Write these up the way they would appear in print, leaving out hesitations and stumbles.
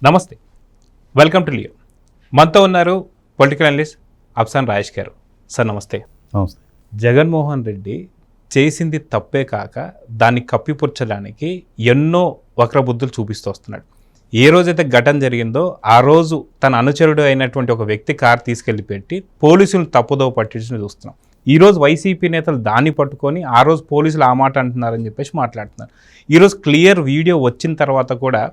నమస్తే, welcome to Leo. మనతో ఉన్నారు పొలిటికల్ అనలిస్ట్ అఫ్సాన్ రాజేష్ గారు. సార్ నమస్తే. నమస్తే. జగన్మోహన్ రెడ్డి చేసింది తప్పే కాక దాన్ని కప్పిపుచ్చడానికి ఎన్నో వక్రబుద్ధులు చూపిస్తూ వస్తున్నాడు. ఏ రోజైతే ఘటన జరిగిందో ఆ రోజు తన అనుచరుడు అయినటువంటి ఒక వ్యక్తి కారు తీసుకెళ్లి పెట్టి పోలీసులు తప్పుదోవ పట్టించిన చూస్తున్నాం. ఈరోజు వైసీపీ నేతలు దాన్ని పట్టుకొని ఆ రోజు పోలీసులు ఆ మాట అంటున్నారని చెప్పేసి మాట్లాడుతున్నారు. ఈరోజు క్లియర్ వీడియో వచ్చిన తర్వాత కూడా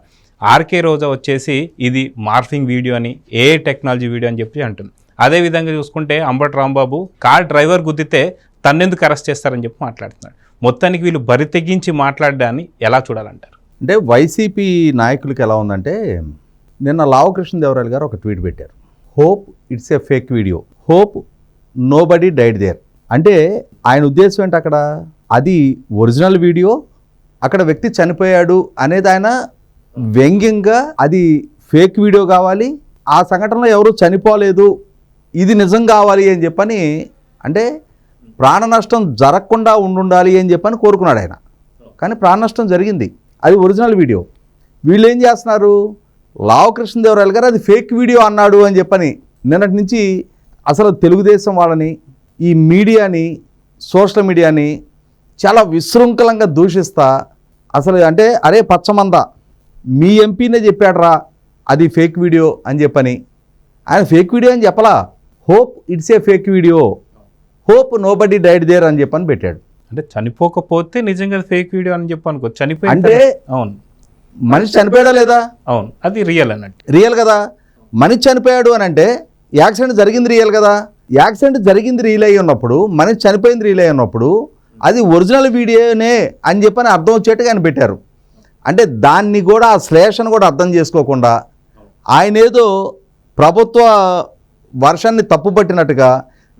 ఆర్కే రోజా వచ్చేసి ఇది మార్ఫింగ్ వీడియో అని, ఏ టెక్నాలజీ వీడియో అని చెప్పి అంటుంది. అదేవిధంగా చూసుకుంటే అంబటి రాంబాబు కార్ డ్రైవర్ గుద్దితే తన్నెందుకు అరెస్ట్ చేస్తారని చెప్పి మాట్లాడుతున్నాడు. మొత్తానికి వీళ్ళు బరి తెగించి మాట్లాడడాన్ని ఎలా చూడాలంటారు? అంటే వైసీపీ నాయకులకి ఎలా ఉందంటే, నిన్న లావకృష్ణదేవరాయలు గారు ఒక ట్వీట్ పెట్టారు. Hope it's a fake video, hope nobody died there. అంటే ఆయన ఉద్దేశం ఏంటి, అక్కడ అది ఒరిజినల్ వీడియో, అక్కడ వ్యక్తి చనిపోయాడు అనేది ఆయన వ్యంగ్యంగా అది ఫేక్ వీడియో కావాలి, ఆ సంఘటనలో ఎవరు చనిపోలేదు, ఇది నిజం కావాలి అని చెప్పని, అంటే ప్రాణ నష్టం జరగకుండా ఉండాలి అని చెప్పని కోరుకున్నాడు ఆయన. కానీ ప్రాణ నష్టం జరిగింది, అది ఒరిజినల్ వీడియో. వీళ్ళు ఏం చేస్తున్నారు, లావకృష్ణదేవరాయలు గారు అది ఫేక్ వీడియో అన్నాడు అని చెప్పని నిన్నటి నుంచి అసలు తెలుగుదేశం వాళ్ళని, ఈ మీడియాని, సోషల్ మీడియాని చాలా విశృంఖలంగా దూషిస్తా, అసలు అంటే అరే పచ్చమంద మీ ఎంపీనే చెప్పాడరా అది ఫేక్ వీడియో అని చెప్పని. ఆయన ఫేక్ వీడియో అని చెప్పలా, hope it's a fake video, hope nobody died there అని చెప్పని పెట్టాడు. అంటే చనిపోకపోతే నిజంగా ఫేక్ వీడియో అని చెప్పి అనుకో, చనిపోయి అంటే అవును మనిషి చనిపోయాడా లేదా, అవును అది రియల్ అన్నట్టు, రియల్ కదా. మనిషి చనిపోయాడు అని అంటే యాక్సిడెంట్ జరిగింది రియల్ కదా. యాక్సిడెంట్ జరిగింది రియల్ అయి ఉన్నప్పుడు, మనిషి చనిపోయింది రియల్ అయి ఉన్నప్పుడు అది ఒరిజినల్ వీడియోనే అని చెప్పని అర్థం వచ్చేట్టుగా ఆయన పెట్టారు. అంటే దాన్ని కూడా, ఆ శ్లేషను కూడా అర్థం చేసుకోకుండా ఆయన ఏదో ప్రభుత్వ వర్షాన్ని తప్పుపట్టినట్టుగా,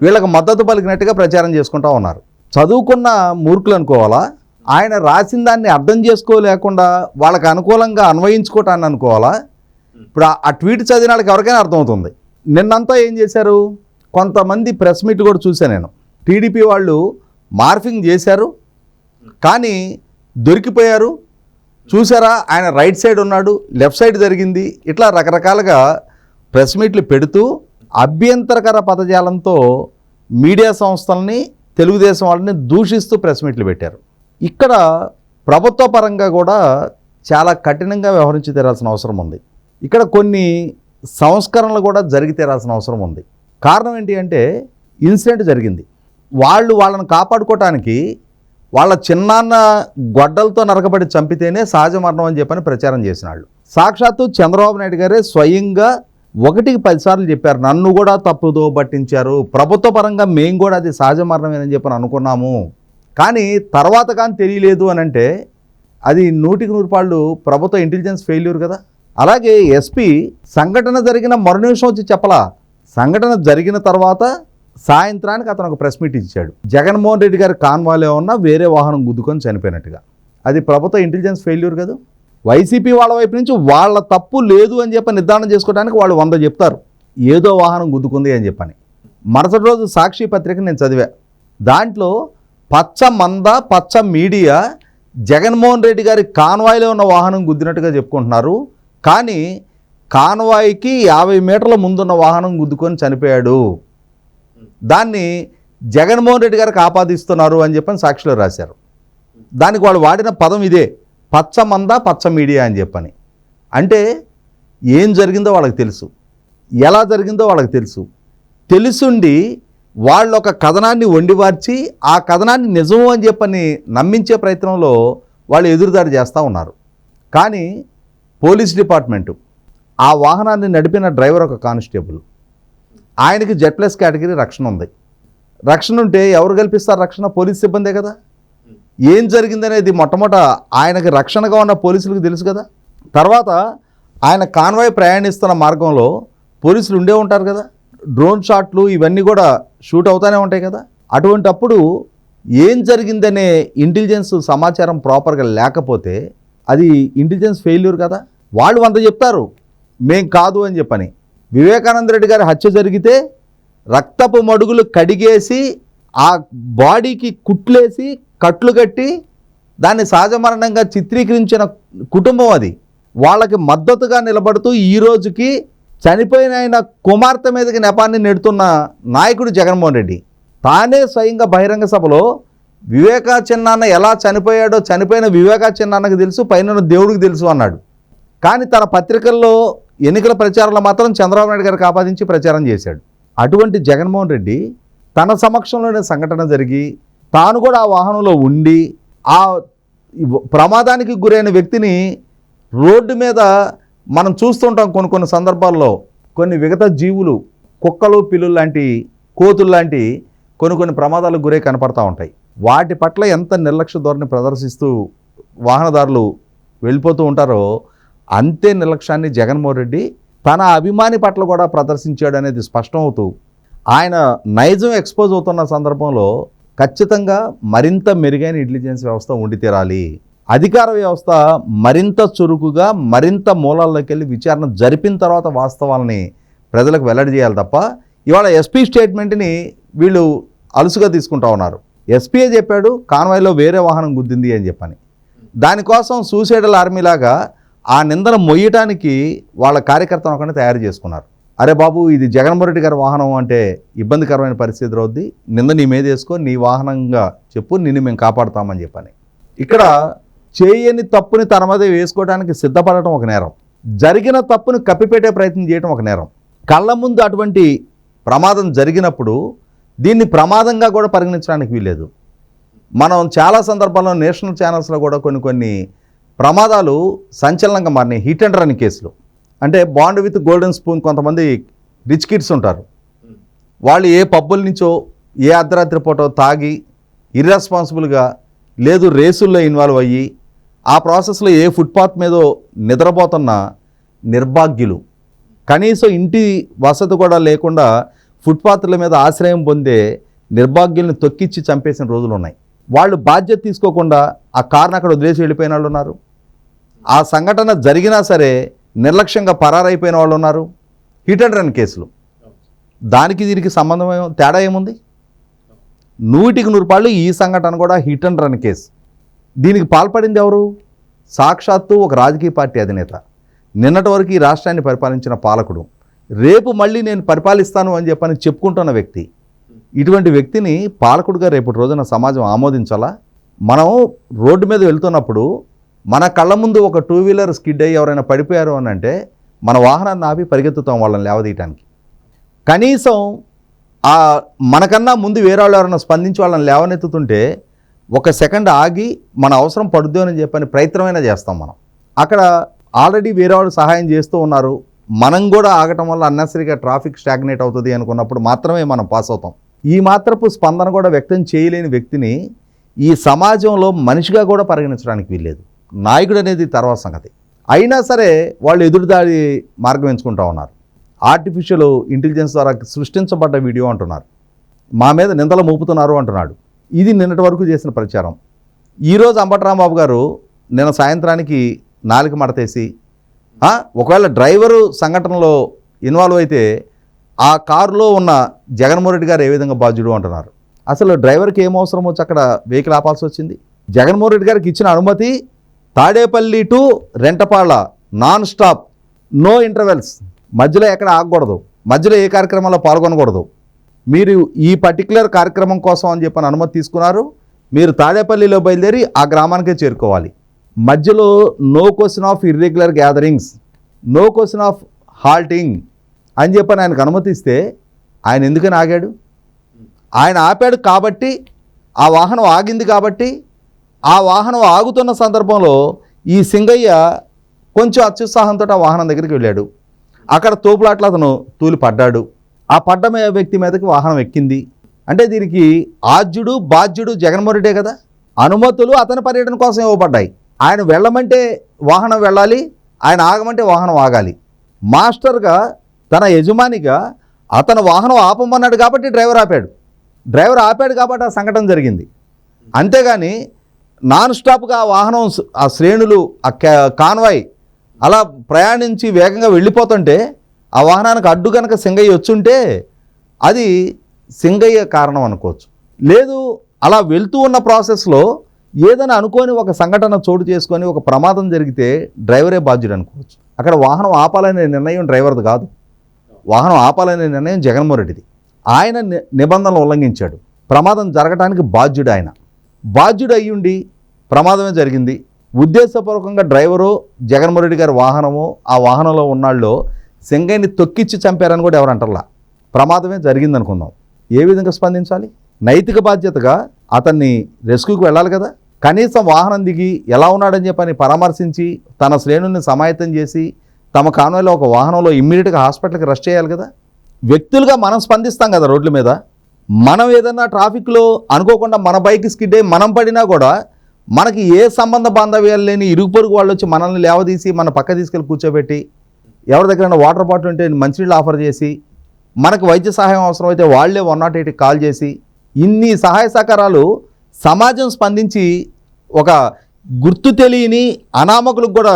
వీళ్ళకి మద్దతు పలికినట్టుగా ప్రచారం చేసుకుంటూ ఉన్నారు. చదువుకున్న మూర్ఖులు అనుకోవాలా, ఆయన రాసిన దాన్ని అర్థం చేసుకోలేకుండా వాళ్ళకి అనుకూలంగా అన్వయించుకోవటాన్ని అనుకోవాలా? ఇప్పుడు ఆ ట్వీట్ చదివిన వాళ్ళకి ఎవరికైనా అర్థమవుతుంది. నిన్నంతా ఏం చేశారు, కొంతమంది ప్రెస్ మీట్ కూడా చూశాను నేను. టీడీపీ వాళ్ళు మార్ఫింగ్ చేశారు కానీ దొరికిపోయారు, చూసారా ఆయన రైట్ సైడ్ ఉన్నాడు, లెఫ్ట్ సైడ్ జరిగింది, ఇట్లా రకరకాలుగా ప్రెస్ మీట్లు పెడుతూ అభ్యంతరకర పదజాలంతో మీడియా సంస్థల్ని, తెలుగుదేశం వాళ్ళని దూషిస్తూ ప్రెస్ మీట్లు పెట్టారు. ఇక్కడ ప్రభుత్వ పరంగా కూడా చాలా కఠినంగా వ్యవహరించి తీరాల్సిన అవసరం ఉంది. ఇక్కడ కొన్ని సంస్కరణలు కూడా జరిగి తీరాల్సిన అవసరం ఉంది. కారణం ఏంటి అంటే, ఇన్సిడెంట్ జరిగింది, వాళ్ళని కాపాడుకోవటానికి వాళ్ళ చిన్నాన్న గొడ్డలతో నరకబడి చంపితేనే సహజ మరణం అని చెప్పని ప్రచారం చేసిన వాళ్ళు. సాక్షాత్తు చంద్రబాబు నాయుడు గారే స్వయంగా 1కి 10 సార్లు చెప్పారు, నన్ను కూడా తప్పుదో పట్టించారు, ప్రభుత్వ పరంగా మేము కూడా అది సహజ మరణమేనని చెప్పని అనుకున్నాము, కానీ తర్వాత కానీ తెలియలేదు అని అంటే అది 100కి 100 పాళ్ళు ప్రభుత్వ ఇంటెలిజెన్స్ ఫెయిల్యూర్ కదా. అలాగే ఎస్పీ సంఘటన జరిగిన మరునిమిషం వచ్చి చెప్పలా, సంఘటన జరిగిన తర్వాత సాయంత్రానికి అతను ఒక ప్రెస్ మీట్ ఇచ్చాడు. జగన్మోహన్ రెడ్డి గారి కాన్వాయ్లో ఉన్న వేరే వాహనం గుద్దుకొని చనిపోయినట్టుగా. అది ప్రభుత్వ ఇంటెలిజెన్స్ ఫెయిల్యూర్ కదా. వైసీపీ వాళ్ళ వైపు నుంచి వాళ్ళ తప్పు లేదు అని చెప్పి నిర్ధారణ చేసుకోవడానికి వాళ్ళు 100 చెప్తారు, ఏదో వాహనం గుద్దుకుంది అని చెప్పని. మరుసటి రోజు సాక్షి పత్రిక నేను చదివా, దాంట్లో పచ్చ మంద పచ్చ మీడియా జగన్మోహన్ రెడ్డి గారి కాన్వాయ్లో ఉన్న వాహనం గుద్దినట్టుగా చెప్పుకుంటున్నారు, కానీ కాన్వాయ్కి 50 మీటర్ల ముందున్న వాహనం గుద్దుకొని చనిపోయాడు, దాన్ని జగన్మోహన్ రెడ్డి గారికి ఆపాదిస్తున్నారు అని చెప్పని సాక్షిలో రాశారు. దానికి వాళ్ళు వాడిన పదం ఇదే, పచ్చ మంద పచ్చ మీడియా అని చెప్పని. అంటే ఏం జరిగిందో వాళ్ళకి తెలుసు, ఎలా జరిగిందో వాళ్ళకి తెలుసు, తెలుసుండి వాళ్ళు ఒక కథనాన్ని వండివార్చి ఆ కథనాన్ని నిజము అని చెప్పని నమ్మించే ప్రయత్నంలో వాళ్ళు ఎదురుదాడి చేస్తూ ఉన్నారు. కానీ పోలీస్ డిపార్ట్మెంటు, ఆ వాహనాన్ని నడిపిన డ్రైవర్ ఒక కానిస్టేబుల్, ఆయనకి Z+ కేటగిరీ రక్షణ ఉంది. రక్షణ ఉంటే ఎవరు కల్పిస్తారు రక్షణ? పోలీస్ సిబ్బందే కదా. ఏం జరిగిందనేది మొట్టమొదట ఆయనకి రక్షణగా ఉన్న పోలీసులకు తెలుసు కదా. తర్వాత ఆయన కాన్వాయ్ ప్రయాణిస్తున్న మార్గంలో పోలీసులు ఉండే ఉంటారు కదా, డ్రోన్ షాట్లు ఇవన్నీ కూడా షూట్ అవుతూనే ఉంటాయి కదా. అటువంటప్పుడు ఏం జరిగిందనే ఇంటెలిజెన్స్ సమాచారం ప్రాపర్గా లేకపోతే అది ఇంటెలిజెన్స్ ఫెయిల్యూర్ కదా. వాళ్ళు 100 చెప్తారు మేం కాదు అని చెప్పని. వివేకానంద రెడ్డి గారి హత్య జరిగితే రక్తపు మడుగులు కడిగేసి ఆ బాడీకి కుట్లేసి కట్లు కట్టి దాన్ని సహజ మరణంగా చిత్రీకరించిన కుటుంబం అది. వాళ్ళకి మద్దతుగా నిలబడుతూ ఈ రోజుకి చనిపోయిన ఆయన కుమార్తె మీదకి నెపాన్ని నెడుతున్న నాయకుడు జగన్మోహన్ రెడ్డి. తానే స్వయంగా బహిరంగ సభలో వివేకా చిన్నాన్న ఎలా చనిపోయాడో చనిపోయిన వివేకా చిన్నాన్నకు తెలుసు, పైన దేవుడికి తెలుసు అన్నాడు. కానీ తన పత్రికల్లో ఎన్నికల ప్రచారంలో మాత్రం చంద్రబాబు నాయుడు గారికి ఆపాదించి ప్రచారం చేశాడు. అటువంటి జగన్మోహన్ రెడ్డి తన సమక్షంలోనే సంఘటన జరిగి తాను కూడా ఆ వాహనంలో ఉండి ఆ ప్రమాదానికి గురైన వ్యక్తిని రోడ్డు మీద మనం చూస్తుంటాం. కొన్ని సందర్భాల్లో కొన్ని విగత జీవులు, కుక్కలు, పిల్లులు లాంటి, కోతులు లాంటి కొన్ని ప్రమాదాలకు గురై కనపడతా ఉంటాయి. వాటి పట్ల ఎంత నిర్లక్ష్య ధోరణి ప్రదర్శిస్తూ వాహనదారులు వెళ్ళిపోతూ ఉంటారో అంతే నిర్లక్ష్యాన్ని జగన్మోహన్ రెడ్డి తన అభిమాని పట్ల కూడా ప్రదర్శించాడు అనేది స్పష్టం అవుతూ ఆయన నైజం ఎక్స్పోజ్ అవుతున్న సందర్భంలో ఖచ్చితంగా మరింత మెరుగైన ఇంటెలిజెన్స్ వ్యవస్థ ఉండి తీరాలి. అధికార వ్యవస్థ మరింత చురుకుగా మరింత మూలాల్లోకి వెళ్ళి విచారణ జరిపిన తర్వాత వాస్తవాలని ప్రజలకు వెల్లడి చేయాలి తప్ప ఇవాళ ఎస్పీ స్టేట్మెంట్ని వీళ్ళు అలుసుగా తీసుకుంటా ఉన్నారు. ఎస్పీఏ చెప్పాడు కాన్వాయ్లో వేరే వాహనం గుద్దింది అని చెప్పని. దానికోసం సూసైడల్ ఆర్మీలాగా ఆ నిందన మొయ్యటానికి వాళ్ళ కార్యకర్తను ఒకరిని తయారు చేసుకున్నారు. అరే బాబు, ఇది జగన్మోహన్ రెడ్డి గారి వాహనం అంటే ఇబ్బందికరమైన పరిస్థితి అవుద్ది, నింద నీ మీద వేసుకో, నీ వాహనంగా చెప్పు, నిన్ను మేము కాపాడుతామని చెప్పని. ఇక్కడ చేయని తప్పుని తన మీద వేసుకోవడానికి సిద్ధపడటం ఒక నేరం, జరిగిన తప్పుని కప్పిపెట్టే ప్రయత్నం చేయడం ఒక నేరం. కళ్ళ ముందు అటువంటి ప్రమాదం జరిగినప్పుడు దీన్ని ప్రమాదంగా కూడా పరిగణించడానికి వీల్లేదు. మనం చాలా సందర్భాల్లో నేషనల్ ఛానల్స్లో కూడా కొన్ని ప్రమాదాలు సంచలనంగా మారినాయి. హిట్ అండ్ రన్ కేసులు అంటే బాండ్ విత్ గోల్డెన్ స్పూన్. కొంతమంది రిచ్ కిడ్స్ ఉంటారు, వాళ్ళు ఏ పబ్బుల నుంచో ఏ అర్ధరాత్రి పూట తాగి ఇర్రెస్పాన్సిబుల్గా లేదు రేసుల్లో ఇన్వాల్వ్ అయ్యి ఆ ప్రాసెస్లో ఏ ఫుట్పాత్ మీదో నిద్రపోతున్న నిర్భాగ్యులు, కనీసం ఇంటి వసతి కూడా లేకుండా ఫుట్పాత్ల మీద ఆశ్రయం పొందే నిర్భాగ్యుల్ని తొక్కిచ్చి చంపేసిన రోజులు ఉన్నాయి. వాళ్ళు బాధ్యత తీసుకోకుండా ఆ కారుని అక్కడ వదిలేసి వెళ్ళిపోయిన వాళ్ళు ఉన్నారు. ఆ సంఘటన జరిగినా సరే నిర్లక్ష్యంగా పరారైపోయిన వాళ్ళు ఉన్నారు. హిట్ అండ్ రన్ కేసులు, దానికి దీనికి సంబంధం తేడా ఏముంది? 100% ఈ సంఘటన కూడా హిట్ అండ్ రన్ కేసు. దీనికి పాల్పడింది ఎవరు? సాక్షాత్తు ఒక రాజకీయ పార్టీ అధినేత, నిన్నటి వరకు ఈ రాష్ట్రాన్ని పరిపాలించిన పాలకుడు, రేపు మళ్ళీ నేను పరిపాలిస్తాను అని చెప్పని చెప్పుకుంటున్న వ్యక్తి. ఇటువంటి వ్యక్తిని పాలకుడిగా రేపటి రోజున సమాజం ఆమోదించాలా? మనం రోడ్డు మీద వెళ్తున్నప్పుడు మన కళ్ళ ముందు ఒక 2 వీలర్ స్కిడ్ అయ్యి ఎవరైనా పడిపోయారు అని అంటే మన వాహనాన్ని ఆపి పరిగెత్తుతాం వాళ్ళని లేవదీయటానికి. కనీసం మనకన్నా ముందు వేరే వాళ్ళు ఎవరైనా స్పందించి వాళ్ళని లేవనెత్తుతుంటే ఒక సెకండ్ ఆగి మన అవసరం పడుద్దు అని చెప్పని ప్రయత్నమైనా చేస్తాం మనం. అక్కడ ఆల్రెడీ వేరే వాళ్ళు సహాయం చేస్తూ ఉన్నారు, మనం కూడా ఆగటం వల్ల అన్నెసరీగా ట్రాఫిక్ స్టాగ్నేట్ అవుతుంది అనుకున్నప్పుడు మాత్రమే మనం పాస్ అవుతాం. ఈ మాత్రపు స్పందన కూడా వ్యక్తం చేయలేని వ్యక్తిని ఈ సమాజంలో మనిషిగా కూడా పరిగణించడానికి వీల్లేదు. నాయకుడు అనేది తర్వాత సంగతి. అయినా సరే వాళ్ళు ఎదురుదాడి మార్గం ఎంచుకుంటా ఉన్నారు. ఆర్టిఫిషియల్ ఇంటెలిజెన్స్ ద్వారా సృష్టించబడ్డ వీడియో అంటున్నారు, మా మీద నిందలు మోపుతున్నారు అంటున్నాడు. ఇది నిన్నటి వరకు చేసిన ప్రచారం. ఈరోజు అంబటరాంబాబు గారు నిన్న సాయంత్రానికి నాలుక మడతేసి ఒకవేళ డ్రైవరు సంఘటనలో ఇన్వాల్వ్ అయితే ఆ కారులో ఉన్న జగన్మోహన్ రెడ్డి గారు ఏ విధంగా బాధ్యుడు అంటున్నారు. అసలు డ్రైవర్కి ఏం అవసరం వచ్చి అక్కడ వెహికల్ ఆపాల్సి వచ్చింది? జగన్మోహన్ రెడ్డి గారికి ఇచ్చిన అనుమతి Tadepalli to Rentapalla non stop, no intervals, మధ్యలో ఎక్కడ ఆగకూడదు, మధ్యలో ఏ కార్యక్రమంలో పాల్గొనకూడదు. మీరు ఈ పర్టికులర్ కార్యక్రమం కోసం అని చెప్పని అనుమతి తీసుకున్నారు, మీరు తాడేపల్లిలో బయలుదేరి ఆ గ్రామానికే చేరుకోవాలి. మధ్యలో no question of irregular gatherings, no question of halting అని చెప్పని ఆయనకు అనుమతిస్తే ఆయన ఎందుకని ఆగాడు? ఆయన ఆపాడు కాబట్టి, ఆ వాహనం ఆగింది కాబట్టి, ఆ వాహనం ఆగుతున్న సందర్భంలో ఈ సింగయ్య కొంచెం అత్యుత్సాహంతో ఆ వాహనం దగ్గరికి వెళ్ళాడు. అక్కడ తోపులాట్లు అతను తూలి పడ్డాడు. ఆ పడ్డ వ్యక్తి మీదకి వాహనం ఎక్కింది. అంటే దీనికి ఆద్యుడు బాధ్యుడు జగన్మోహన్ రెడ్డే కదా. అనుమతులు అతని పర్యటన కోసం ఇవ్వబడ్డాయి. ఆయన వెళ్ళమంటే వాహనం వెళ్ళాలి, ఆయన ఆగమంటే వాహనం ఆగాలి. మాస్టర్గా తన యజమానిగా అతను వాహనం ఆపమన్నాడు కాబట్టి డ్రైవర్ ఆపాడు కాబట్టి ఆ సంఘటన జరిగింది. అంతేగాని నాన్ స్టాప్గా ఆ వాహనం, ఆ శ్రేణులు, ఆ కాన్వాయ్ అలా ప్రయాణించి వేగంగా వెళ్ళిపోతుంటే ఆ వాహనానికి అడ్డు కనుక సింగయ్య వచ్చుంటే అది సింగయ్య కారణం అనుకోవచ్చు. లేదు, అలా వెళ్తూ ఉన్న ప్రాసెస్లో ఏదైనా అనుకోని ఒక సంఘటన చోటు చేసుకొని ఒక ప్రమాదం జరిగితే డ్రైవరే బాధ్యుడు అనుకోవచ్చు. అక్కడ వాహనం ఆపాలనే నిర్ణయం డ్రైవర్ది కాదు, వాహనం ఆపాలనే నిర్ణయం జగన్మోహన్ రెడ్డిది. ఆయన నిబంధనలు ఉల్లంఘించాడు, ప్రమాదం జరగడానికి బాధ్యుడు ఆయన. బాధ్యుడు అయ్యుండి ప్రమాదమే జరిగింది, ఉద్దేశపూర్వకంగా డ్రైవరు జగన్మోహన్ రెడ్డి గారి వాహనము ఆ వాహనంలో ఉన్నాళ్ళో సింగయ్యని తొక్కిచ్చి చంపారని కూడా ఎవరు అంటారా. ప్రమాదమే జరిగింది అనుకుందాం, ఏ విధంగా స్పందించాలి? నైతిక బాధ్యతగా అతన్ని రెస్క్యూకి వెళ్ళాలి కదా. కనీసం వాహనం దిగి ఎలా ఉన్నాడని చెప్పని పరామర్శించి తన శ్రేణుల్ని సమాయత్తం చేసి తమ కాన్వాయ్లో ఒక వాహనంలో ఇమ్మీడియట్గా హాస్పిటల్కి రష్ చేయాలి కదా. వ్యక్తులుగా మనం స్పందిస్తాం కదా రోడ్ల మీద. మనం ఏదన్నా ట్రాఫిక్లో అనుకోకుండా మన బైక్ స్కిడ్ అయ్యి మనం పడినా కూడా మనకి ఏ సంబంధ బాంధవ్యాలు లేని ఇరుగు పొరుగు వాళ్ళు వచ్చి మనల్ని లేవదీసి మన పక్క తీసుకెళ్ళి కూర్చోబెట్టి ఎవరి దగ్గర వాటర్ బాటిల్ ఉంటే మంచినీళ్ళు ఆఫర్ చేసి మనకు వైద్య సహాయం అవసరమైతే వాళ్ళే 108కి కాల్ చేసి ఇన్ని సహాయ సహకారాలు సమాజం స్పందించి ఒక గుర్తు తెలియని అనామకులకు కూడా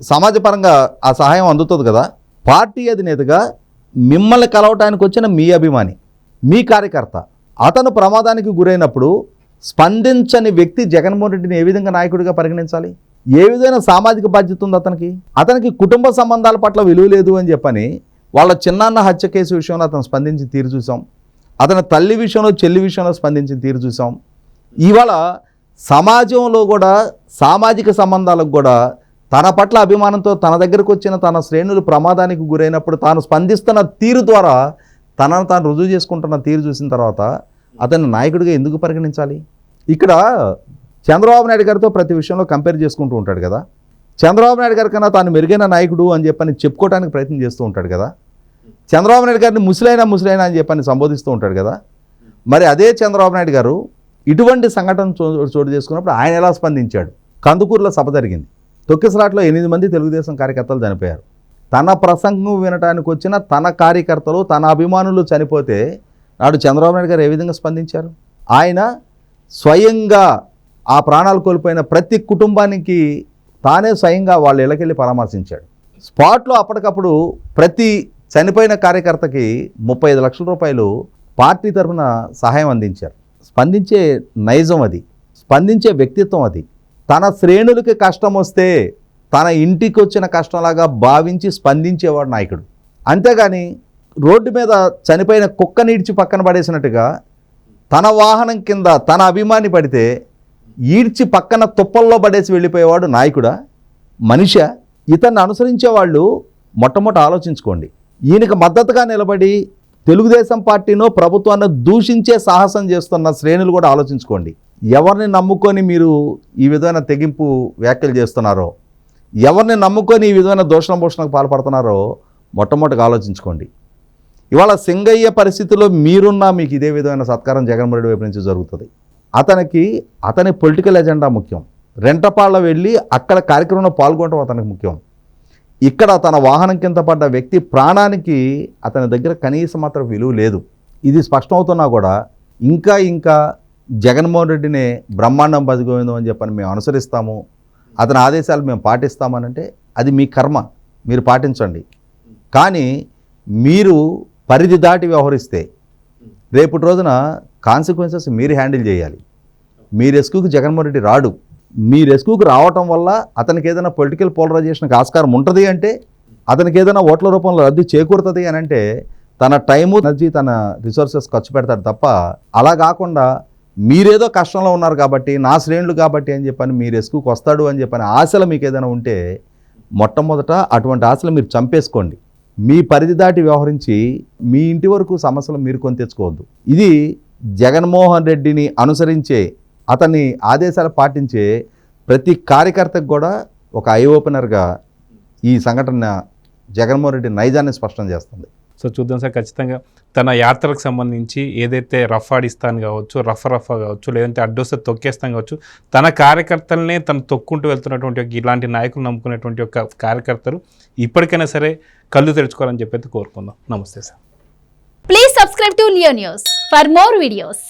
సమాజపరంగా ఆ సహాయం అందుతుంది కదా. పార్టీ అధినేతగా మిమ్మల్ని కలవటానికి వచ్చిన మీ అభిమాని, మీ కార్యకర్త, అతను ప్రమాదానికి గురైనప్పుడు స్పందించని వ్యక్తి జగన్మోహన్ రెడ్డిని ఏ విధంగా నాయకుడిగా పరిగణించాలి? ఏ విధమైన సామాజిక బాధ్యత ఉంది అతనికి కుటుంబ సంబంధాల పట్ల విలువ లేదు అని చెప్పని వాళ్ళ చిన్నాన్న హత్య కేసు విషయంలో అతను స్పందించి తీరు చూసాం, అతని తల్లి విషయంలో చెల్లి విషయంలో స్పందించి తీరు చూసాం. ఇవాళ సమాజంలో కూడా సామాజిక సంబంధాలకు కూడా తన పట్ల అభిమానంతో తన దగ్గరకు వచ్చిన తన శ్రేణులు ప్రమాదానికి గురైనప్పుడు తాను స్పందిస్తున్న తీరు ద్వారా తనను తాను రుజువు చేసుకుంటున్న తీరు చూసిన తర్వాత అతన్ని నాయకుడిగా ఎందుకు పరిగణించాలి? ఇక్కడ చంద్రబాబు నాయుడు గారితో ప్రతి విషయంలో కంపేర్ చేసుకుంటూ ఉంటాడు కదా. చంద్రబాబు నాయుడు గారి కన్నా తాను మెరుగైన నాయకుడు అని చెప్పని చెప్పుకోవడానికి ప్రయత్నం చేస్తూ ఉంటాడు కదా. చంద్రబాబు నాయుడు గారిని ముసలైనా అని చెప్పని సంబోధిస్తూ ఉంటాడు కదా. మరి అదే చంద్రబాబు నాయుడు గారు ఇటువంటి సంఘటన చోటు చేసుకున్నప్పుడు ఆయన ఎలా స్పందించాడు? కందుకూరులో సభ జరిగింది, తొక్కిసలాట్లో 8 మంది తెలుగుదేశం కార్యకర్తలు చనిపోయారు. తన ప్రసంగం వినటానికి వచ్చిన తన కార్యకర్తలు తన అభిమానులు చనిపోతే నాడు చంద్రబాబు నాయుడు గారు ఏ విధంగా స్పందించారు? ఆయన స్వయంగా ఆ ప్రాణాలు కోల్పోయిన ప్రతి కుటుంబానికి తానే స్వయంగా వాళ్ళ ఇళ్ళకెళ్ళి పరామర్శించాడు. స్పాట్లో అప్పటికప్పుడు ప్రతి చనిపోయిన కార్యకర్తకి 35 లక్షల రూపాయలు పార్టీ తరఫున సహాయం అందించారు. స్పందించే నైజం అది, స్పందించే వ్యక్తిత్వం అది. తన శ్రేణులకి కష్టం వస్తే తన ఇంటికి వచ్చిన కష్టంలాగా భావించి స్పందించేవాడు నాయకుడు. అంతేగాని రోడ్డు మీద చనిపోయిన కుక్కని ఈడ్చి పక్కన పడేసినట్టుగా తన వాహనం కింద తన అభిమాని పడితే ఈడ్చి పక్కన తుప్పల్లో పడేసి వెళ్ళిపోయేవాడు నాయకుడా? మనిషా? ఇతన్ని అనుసరించే వాళ్ళు మొట్టమొదట ఆలోచించుకోండి. ఈయనకు మద్దతుగా నిలబడి తెలుగుదేశం పార్టీనో ప్రభుత్వాన్ని దూషించే సాహసం చేస్తున్న శ్రేణులు కూడా ఆలోచించుకోండి. ఎవరిని నమ్ముకొని మీరు ఈ విధమైన తెగింపు వ్యాఖ్యలు చేస్తున్నారో, ఎవరిని నమ్ముకొని ఈ విధమైన దూషణకు పాల్పడుతున్నారో మొట్టమొదటిగా ఆలోచించుకోండి. ఇవాళ సింగయ్య పరిస్థితుల్లో మీరున్నా మీకు ఇదే విధమైన సత్కారం జగన్మోహన్ రెడ్డి వైపు నుంచి జరుగుతుంది. అతని పొలిటికల్ ఎజెండా ముఖ్యం. రెంటపాళ్ళ వెళ్ళి అక్కడ కార్యక్రమంలో పాల్గొనడం అతనికి ముఖ్యం. ఇక్కడ తన వాహనం కింద పడ్డ వ్యక్తి ప్రాణానికి అతని దగ్గర కనీసం మాత్రం విలువ లేదు. ఇది స్పష్టమవుతున్నా కూడా ఇంకా జగన్మోహన్ రెడ్డినే బ్రహ్మాండం బతికోయిందో అని చెప్పని మేము అనుసరిస్తాము, అతని ఆదేశాలు మేము పాటిస్తామనంటే అది మీ కర్మ, మీరు పాటించండి. కానీ మీరు పరిధి దాటి వ్యవహరిస్తే రేపటి రోజున కాన్సిక్వెన్సెస్ మీరు హ్యాండిల్ చేయాలి. మీ రెస్క్యూకి జగన్మోహన్ రెడ్డి రాడు. మీ రెస్క్యూకి రావటం వల్ల అతనికి ఏదైనా పొలిటికల్ పోలరైజేషన్కి ఆస్కారం ఉంటుంది అంటే, అతనికి ఏదైనా ఓట్ల రూపంలో రద్దు చేకూరుతుంది అని అంటే తన టైము ఎనర్జీ తన రిసోర్సెస్ ఖర్చు పెడతాడు తప్ప, అలా కాకుండా మీరేదో కష్టంలో ఉన్నారు కాబట్టి నా శ్రేణులు కాబట్టి అని చెప్పని మీ రెస్క్యూకి వస్తాడు అని చెప్పని ఆశలు మీకు ఏదైనా ఉంటే మొట్టమొదట అటువంటి ఆశలు మీరు చంపేసుకోండి. మీ పరిధి దాటి వ్యవహరించి మీ ఇంటి వరకు సమస్యలు మీరు కొని తెచ్చుకోవద్దు. ఇది జగన్మోహన్ రెడ్డిని అనుసరించే, అతన్ని ఆదేశాలు పాటించే ప్రతి కార్యకర్తకు కూడా ఒక ఐ ఓపెనర్గా ఈ సంఘటన జగన్మోహన్ రెడ్డి నైజాన్ని స్పష్టం చేస్తుంది. సో చూద్దాం సార్, ఖచ్చితంగా తన యాత్రకు సంబంధించి ఏదైతే రఫ్ ఆడిస్తాను కావచ్చు, రఫ్ కావచ్చు, లేదంటే అడ్డొస్తే తొక్కేస్తాను కావచ్చు, తన కార్యకర్తలనే తను తొక్కుంటూ వెళ్తున్నటువంటి ఇలాంటి నాయకులు నమ్ముకునేటువంటి ఒక కార్యకర్తలు ఇప్పటికైనా సరే కళ్ళు తెరుచుకోవాలని చెప్పి కోరుకుందాం. నమస్తే sir. Please subscribe to Leo news for more videos.